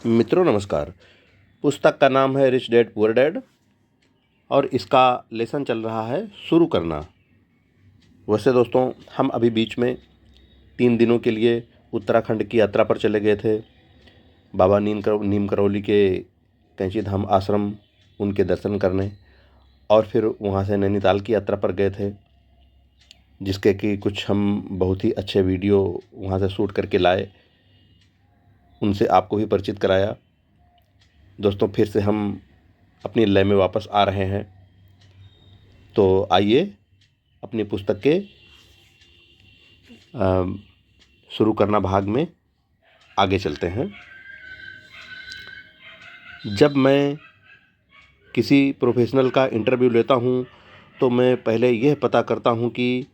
मित्रों नमस्कार। पुस्तक का नाम है रिच डैड पुअर डैड और इसका लेसन चल रहा है शुरू करना। वैसे दोस्तों, हम अभी बीच में 3 दिनों के लिए उत्तराखंड की यात्रा पर चले गए थे। बाबा नीम करौली के कैंची धाम आश्रम, उनके दर्शन करने, और फिर वहाँ से नैनीताल की यात्रा पर गए थे, जिसके कि कुछ हम बहुत ही अच्छे वीडियो वहाँ से शूट करके लाए, उनसे आपको भी परिचित कराया। दोस्तों, फिर से हम अपनी लय में वापस आ रहे हैं, तो आइए अपनी पुस्तक के शुरू करना भाग में आगे चलते हैं। जब मैं किसी प्रोफेशनल का इंटरव्यू लेता हूं, तो मैं पहले यह पता करता हूं कि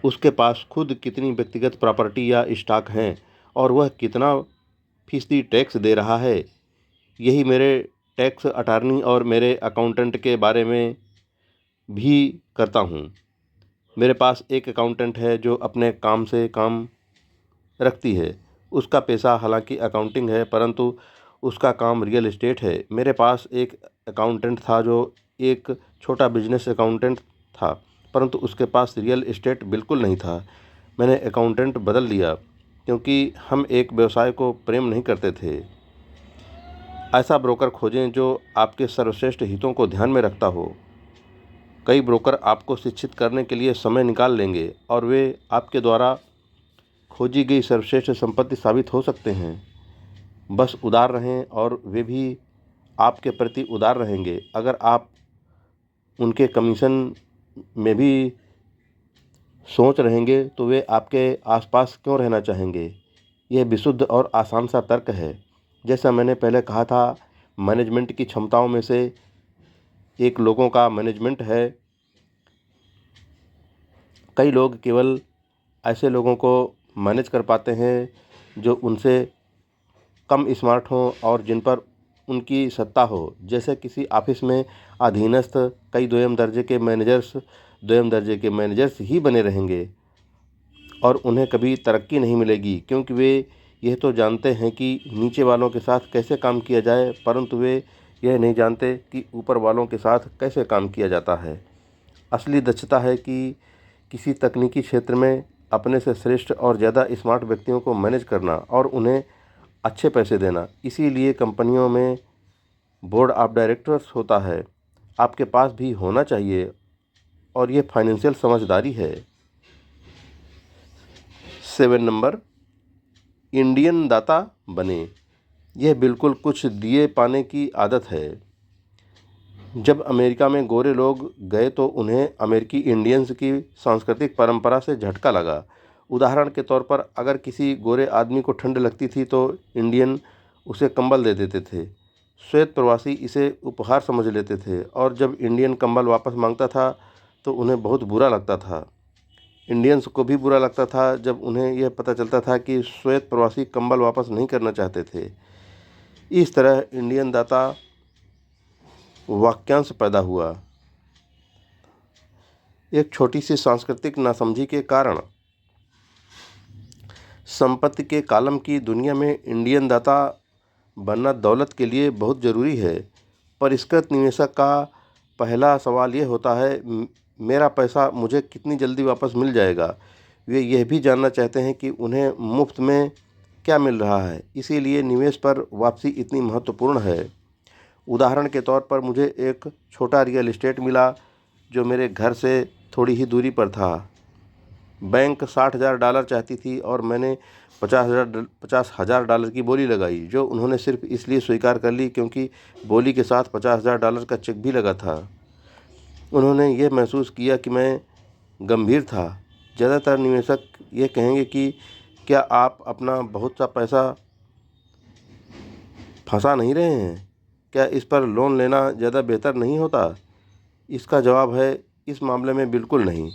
उसके पास खुद कितनी व्यक्तिगत प्रॉपर्टी या स्टॉक हैं और वह कितना फीसदी टैक्स दे रहा है। यही मेरे टैक्स अटॉर्नी और मेरे अकाउंटेंट के बारे में भी करता हूं। मेरे पास एक अकाउंटेंट है जो अपने काम से काम रखती है। उसका पेशा हालांकि अकाउंटिंग है, परंतु उसका काम रियल एस्टेट है। मेरे पास एक अकाउंटेंट था जो एक छोटा बिजनेस अकाउंटेंट था, परंतु उसके पास रियल एस्टेट बिल्कुल नहीं था। मैंने अकाउंटेंट बदल दिया क्योंकि हम एक व्यवसाय को प्रेम नहीं करते थे। ऐसा ब्रोकर खोजें जो आपके सर्वश्रेष्ठ हितों को ध्यान में रखता हो। कई ब्रोकर आपको शिक्षित करने के लिए समय निकाल लेंगे और वे आपके द्वारा खोजी गई सर्वश्रेष्ठ संपत्ति साबित हो सकते हैं। बस उदार रहें और वे भी आपके प्रति उदार रहेंगे। अगर आप उनके कमीशन में भी सोच रहेंगे तो वे आपके आसपास क्यों रहना चाहेंगे। यह विशुद्ध और आसान सा तर्क है। जैसा मैंने पहले कहा था, मैनेजमेंट की क्षमताओं में से एक लोगों का मैनेजमेंट है। कई लोग केवल ऐसे लोगों को मैनेज कर पाते हैं जो उनसे कम स्मार्ट हों और जिन पर उनकी सत्ता हो। जैसे किसी ऑफिस में अधीनस्थ कई द्वितीय दर्जे के मैनेजर्स ही बने रहेंगे और उन्हें कभी तरक्की नहीं मिलेगी, क्योंकि वे यह तो जानते हैं कि नीचे वालों के साथ कैसे काम किया जाए, परंतु वे यह नहीं जानते कि ऊपर वालों के साथ कैसे काम किया जाता है। असली दक्षता है कि किसी तकनीकी क्षेत्र में अपने से श्रेष्ठ और ज़्यादा स्मार्ट व्यक्तियों को मैनेज करना और उन्हें अच्छे पैसे देना। इसीलिए कंपनियों में बोर्ड ऑफ डायरेक्टर्स होता है। आपके पास भी होना चाहिए और ये फाइनेंशियल समझदारी है। 7 नंबर, इंडियन दाता बने। यह बिल्कुल कुछ दिए पाने की आदत है। जब अमेरिका में गोरे लोग गए तो उन्हें अमेरिकी इंडियंस की सांस्कृतिक परंपरा से झटका लगा। उदाहरण के तौर पर, अगर किसी गोरे आदमी को ठंड लगती थी तो इंडियन उसे कंबल दे देते थे। श्वेत प्रवासी इसे उपहार समझ लेते थे और जब इंडियन कंबल वापस मांगता था तो उन्हें बहुत बुरा लगता था। इंडियंस को भी बुरा लगता था जब उन्हें यह पता चलता था कि श्वेत प्रवासी कंबल वापस नहीं करना चाहते थे। इस तरह इंडियन दाता वाक्यांश पैदा हुआ। एक छोटी सी सांस्कृतिक नासमझी के कारण संपत्ति के कॉलम की दुनिया में इंडियन दाता बनना दौलत के लिए बहुत ज़रूरी है। परिष्कृत निवेशक का पहला सवाल ये होता है, मेरा पैसा मुझे कितनी जल्दी वापस मिल जाएगा। वे यह भी जानना चाहते हैं कि उन्हें मुफ्त में क्या मिल रहा है। इसीलिए निवेश पर वापसी इतनी महत्वपूर्ण है। उदाहरण के तौर पर, मुझे एक छोटा रियल एस्टेट मिला जो मेरे घर से थोड़ी ही दूरी पर था। बैंक $60,000 चाहती थी और मैंने $50,000 की बोली लगाई, जो उन्होंने सिर्फ इसलिए स्वीकार कर ली क्योंकि बोली के साथ $50,000 का चेक भी लगा था। उन्होंने ये महसूस किया कि मैं गंभीर था। ज़्यादातर निवेशक ये कहेंगे कि क्या आप अपना बहुत सा पैसा फंसा नहीं रहे हैं? क्या इस पर लोन लेना ज़्यादा बेहतर नहीं होता? इसका जवाब है, इस मामले में बिल्कुल नहीं।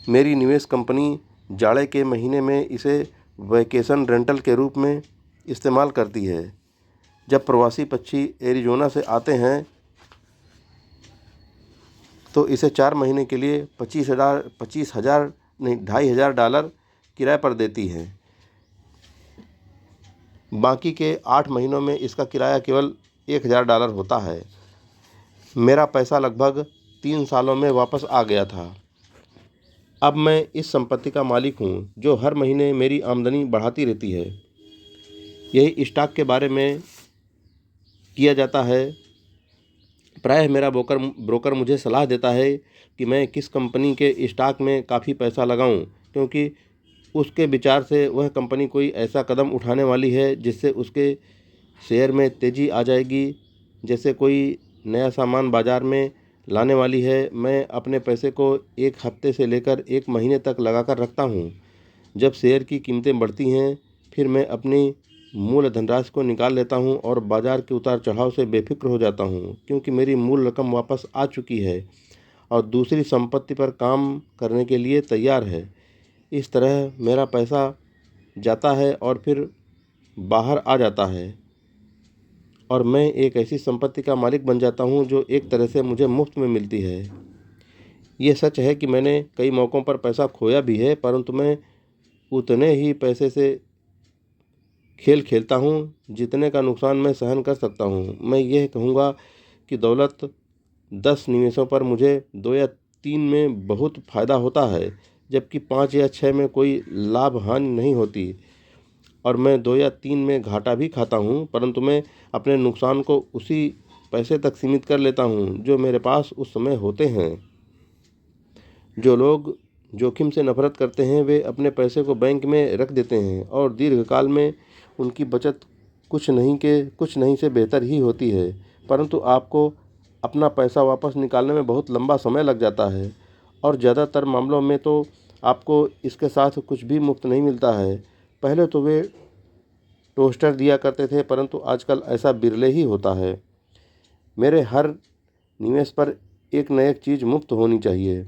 मेरी निवेश कंपनी जाड़े के महीने में इसे वैकेशन रेंटल के रूप में इस्तेमाल करती है। जब प्रवासी पक्षी एरिज़ोना से आते हैं तो इसे 4 महीने के लिए 25,000 नहीं $2,500 किराए पर देती है। बाकी के 8 महीनों में इसका किराया केवल $1000 होता है। मेरा पैसा लगभग 3 सालों में वापस आ गया था। अब मैं इस संपत्ति का मालिक हूँ जो हर महीने मेरी आमदनी बढ़ाती रहती है। यही स्टॉक के बारे में किया जाता है। प्रायः मेरा ब्रोकर मुझे सलाह देता है कि मैं किस कंपनी के स्टॉक में काफ़ी पैसा लगाऊं, क्योंकि उसके विचार से वह कंपनी कोई ऐसा कदम उठाने वाली है जिससे उसके शेयर में तेज़ी आ जाएगी। जैसे कोई नया सामान बाज़ार में लाने वाली है। मैं अपने पैसे को 1 हफ्ते से लेकर 1 महीने तक लगाकर रखता हूँ। जब शेयर की कीमतें बढ़ती हैं, फिर मैं अपनी मूल धनराशि को निकाल लेता हूँ और बाज़ार के उतार चढ़ाव से बेफिक्र हो जाता हूँ, क्योंकि मेरी मूल रकम वापस आ चुकी है और दूसरी संपत्ति पर काम करने के लिए तैयार है। इस तरह मेरा पैसा जाता है और फिर बाहर आ जाता है और मैं एक ऐसी संपत्ति का मालिक बन जाता हूँ जो एक तरह से मुझे मुफ्त में मिलती है। ये सच है कि मैंने कई मौक़ों पर पैसा खोया भी है, परंतु मैं उतने ही पैसे से खेल खेलता हूँ जितने का नुकसान मैं सहन कर सकता हूँ। मैं यह कहूँगा कि दौलत 10 निवेशों पर मुझे 2 या 3 में बहुत फ़ायदा होता है, जबकि 5 या 6 में कोई लाभ हानि नहीं होती और मैं 2 या 3 में घाटा भी खाता हूँ, परंतु मैं अपने नुकसान को उसी पैसे तक सीमित कर लेता हूँ जो मेरे पास उस समय होते हैं। जो लोग जोखिम से नफरत करते हैं वे अपने पैसे को बैंक में रख देते हैं और दीर्घकाल में उनकी बचत कुछ नहीं से बेहतर ही होती है, परंतु आपको अपना पैसा वापस निकालने में बहुत लंबा समय लग जाता है और ज़्यादातर मामलों में तो आपको इसके साथ कुछ भी मुफ्त नहीं मिलता है। पहले तो वे टोस्टर दिया करते थे, परंतु आजकल ऐसा बिरले ही होता है। मेरे हर निवेश पर एक न एक चीज़ मुफ्त होनी चाहिए।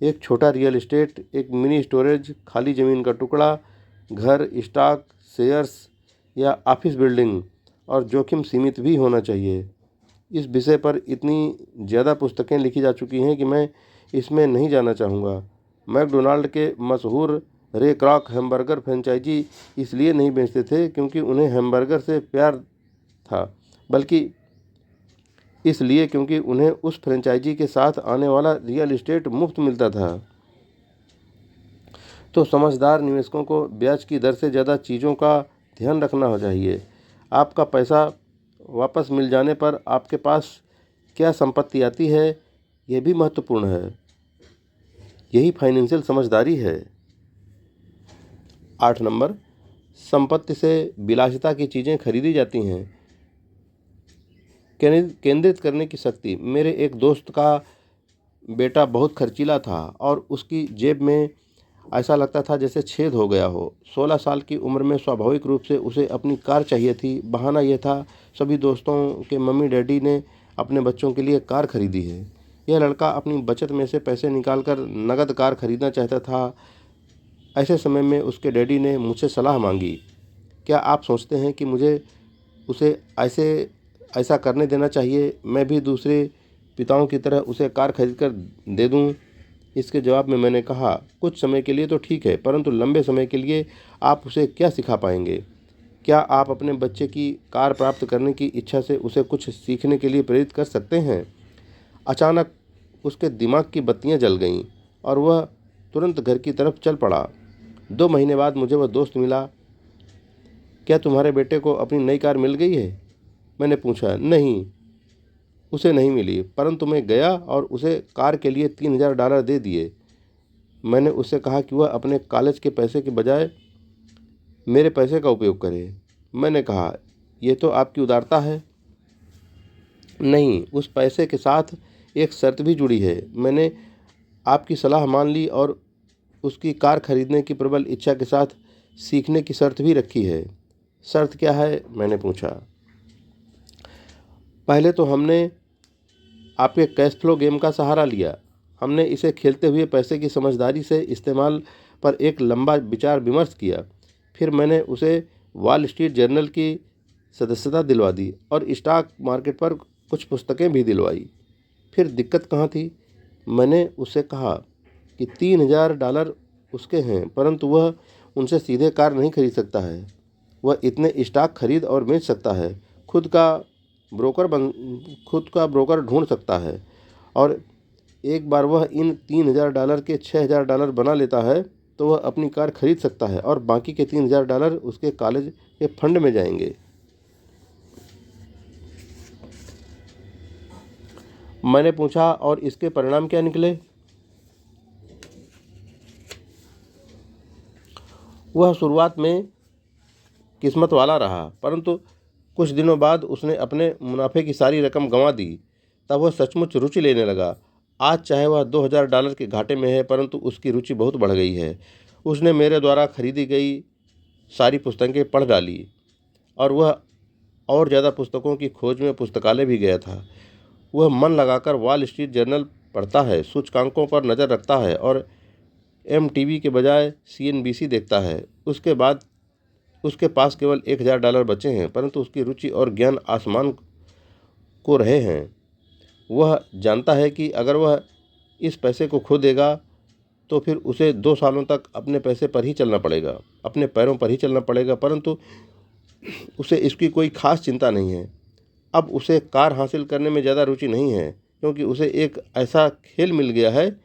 एक छोटा रियल एस्टेट, एक मिनी स्टोरेज, खाली ज़मीन का टुकड़ा, घर, स्टॉक, शेयर्स या ऑफिस बिल्डिंग और जोखिम सीमित भी होना चाहिए। इस विषय पर इतनी ज़्यादा पुस्तकें लिखी जा चुकी हैं कि मैं इसमें नहीं जाना चाहूँगा। मैकडोनाल्ड के मशहूर रे क्रॉक हैमबर्गर फ्रेंचाइजी इसलिए नहीं बेचते थे क्योंकि उन्हें हैमबर्गर से प्यार था, बल्कि इसलिए क्योंकि उन्हें उस फ्रेंचाइजी के साथ आने वाला रियल एस्टेट मुफ्त मिलता था। तो समझदार निवेशकों को ब्याज की दर से ज़्यादा चीज़ों का ध्यान रखना चाहिए। आपका पैसा वापस मिल जाने पर आपके पास क्या संपत्ति आती है, यह भी महत्वपूर्ण है। यही फाइनेंशियल समझदारी है। 8 नंबर, संपत्ति से विलासिता की चीज़ें खरीदी जाती हैं। केंद्रित करने की शक्ति। मेरे एक दोस्त का बेटा बहुत खर्चीला था और उसकी जेब में ऐसा लगता था जैसे छेद हो गया हो। 16 साल की उम्र में स्वाभाविक रूप से उसे अपनी कार चाहिए थी। बहाना यह था, सभी दोस्तों के मम्मी डैडी ने अपने बच्चों के लिए कार खरीदी है। यह लड़का अपनी बचत में से पैसे निकालकर नगद कार खरीदना चाहता था। ऐसे समय में उसके डैडी ने मुझसे सलाह मांगी। क्या आप सोचते हैं कि मुझे उसे ऐसा करने देना चाहिए? मैं भी दूसरे पिताओं की तरह उसे कार खरीद कर दे दूं? इसके जवाब में मैंने कहा, कुछ समय के लिए तो ठीक है, परंतु लंबे समय के लिए आप उसे क्या सिखा पाएंगे? क्या आप अपने बच्चे की कार प्राप्त करने की इच्छा से उसे कुछ सीखने के लिए प्रेरित कर सकते हैं? अचानक उसके दिमाग की बत्तियां जल गईं और वह तुरंत घर की तरफ चल पड़ा। 2 महीने बाद मुझे वह दोस्त मिला। क्या तुम्हारे बेटे को अपनी नई कार मिल गई है? मैंने पूछा। नहीं, उसे नहीं मिली, परंतु मैं गया और उसे कार के लिए $3000 दे दिए। मैंने उससे कहा कि वह अपने कॉलेज के पैसे के बजाय मेरे पैसे का उपयोग करे। मैंने कहा, यह तो आपकी उदारता है। नहीं, उस पैसे के साथ एक शर्त भी जुड़ी है। मैंने आपकी सलाह मान ली और उसकी कार खरीदने की प्रबल इच्छा के साथ सीखने की शर्त भी रखी है। शर्त क्या है? मैंने पूछा। पहले तो हमने आपके कैश फ्लो गेम का सहारा लिया। हमने इसे खेलते हुए पैसे की समझदारी से इस्तेमाल पर एक लंबा विचार विमर्श किया। फिर मैंने उसे वॉल स्ट्रीट जर्नल की सदस्यता दिलवा दी और स्टॉक मार्केट पर कुछ पुस्तकें भी दिलवाई। फिर दिक्कत कहाँ थी? मैंने उससे कहा कि $3000 उसके हैं, परंतु वह उनसे सीधे कार नहीं खरीद सकता है। वह इतने स्टॉक खरीद और बेच सकता है, खुद का ब्रोकर ढूंढ सकता है, और एक बार वह इन $3000 के $6000 बना लेता है तो वह अपनी कार खरीद सकता है और बाकी के $3000 उसके कॉलेज के फंड में जाएंगे। मैंने पूछा, और इसके परिणाम क्या निकले? वह शुरुआत में किस्मत वाला रहा, परंतु कुछ दिनों बाद उसने अपने मुनाफे की सारी रकम गंवा दी। तब वह सचमुच रुचि लेने लगा। आज चाहे वह $2000 के घाटे में है, परंतु उसकी रुचि बहुत बढ़ गई है। उसने मेरे द्वारा खरीदी गई सारी पुस्तकें पढ़ डाली और वह और ज़्यादा पुस्तकों की खोज में पुस्तकालय भी गया था। वह मन लगाकर वॉल स्ट्रीट जर्नल पढ़ता है, सूचकांकों पर नज़र रखता है और MTV के बजाय CNBC देखता है। उसके बाद उसके पास केवल $1000 बचे हैं, परंतु उसकी रुचि और ज्ञान आसमान को रहे हैं। वह जानता है कि अगर वह इस पैसे को खो देगा तो फिर उसे 2 सालों तक अपने पैसे पर ही चलना पड़ेगा, अपने पैरों पर ही चलना पड़ेगा, परंतु उसे इसकी कोई खास चिंता नहीं है। अब उसे कार हासिल करने में ज़्यादा रुचि नहीं है, क्योंकि उसे एक ऐसा खेल मिल गया है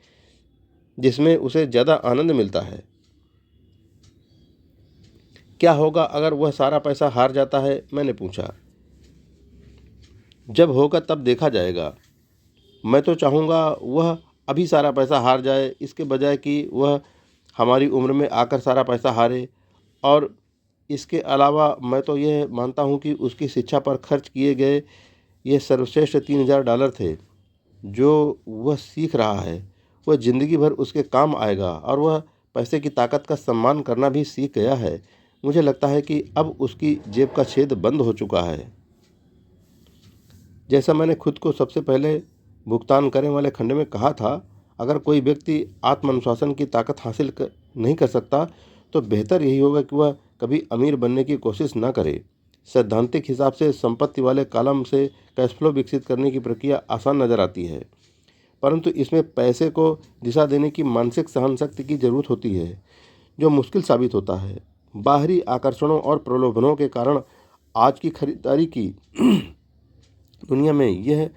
जिसमें उसे ज़्यादा आनंद मिलता है। क्या होगा अगर वह सारा पैसा हार जाता है? मैंने पूछा। जब होगा तब देखा जाएगा। मैं तो चाहूँगा वह अभी सारा पैसा हार जाए, इसके बजाय कि वह हमारी उम्र में आकर सारा पैसा हारे। और इसके अलावा मैं तो यह मानता हूँ कि उसकी शिक्षा पर खर्च किए गए ये सर्वश्रेष्ठ $3000 थे। जो वह सीख रहा है वह ज़िंदगी भर उसके काम आएगा, और वह पैसे की ताकत का सम्मान करना भी सीख गया है। मुझे लगता है कि अब उसकी जेब का छेद बंद हो चुका है। जैसा मैंने खुद को सबसे पहले भुगतान करने वाले खंड में कहा था, अगर कोई व्यक्ति आत्मानुशासन की ताकत हासिल नहीं कर सकता तो बेहतर यही होगा कि वह कभी अमीर बनने की कोशिश न करे। सैद्धांतिक हिसाब से संपत्ति वाले कॉलम से कैश फ्लो विकसित करने की प्रक्रिया आसान नज़र आती है, परंतु इसमें पैसे को दिशा देने की मानसिक सहनशक्ति की जरूरत होती है, जो मुश्किल साबित होता है। बाहरी आकर्षणों और प्रलोभनों के कारण आज की खरीदारी की दुनिया में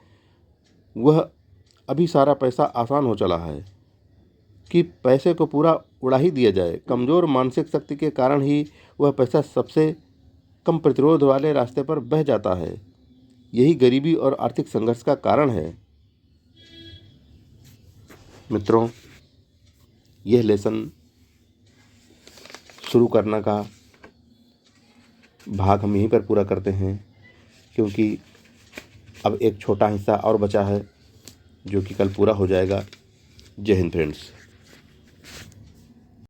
वह अभी सारा पैसा आसान हो चला है कि पैसे को पूरा उड़ा ही दिया जाए। कमज़ोर मानसिक शक्ति के कारण ही वह पैसा सबसे कम प्रतिरोध वाले रास्ते पर बह जाता है। यही गरीबी और आर्थिक संघर्ष का कारण है। मित्रों, यह लेसन शुरू करने का भाग हम यहीं पर पूरा करते हैं, क्योंकि अब एक छोटा हिस्सा और बचा है जो कि कल पूरा हो जाएगा। जय हिंद फ्रेंड्स।